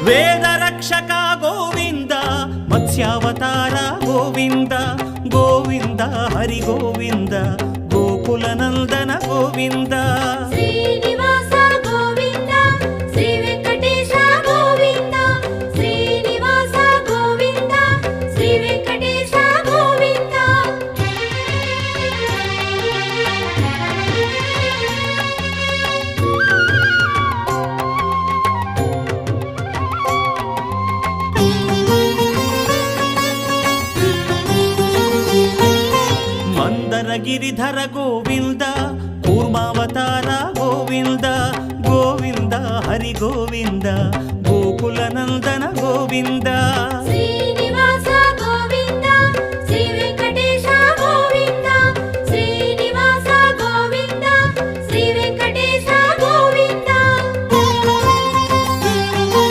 వేద రక్షక గోవింద మత్స్యావతార గోవింద గోవింద హరి గోవింద గోకుల నందన గోవింద శ్రీనివాస గోవింద శ్రీ వెంకటేశ గోవింద శ్రీనివాస గోవింద శ్రీ వెంకటేశ గోవింద మందరగిరిధర గోవింద కూర్మావతార గోవింద గోవింద హరి గోవింద గోకుల నందన గోవింద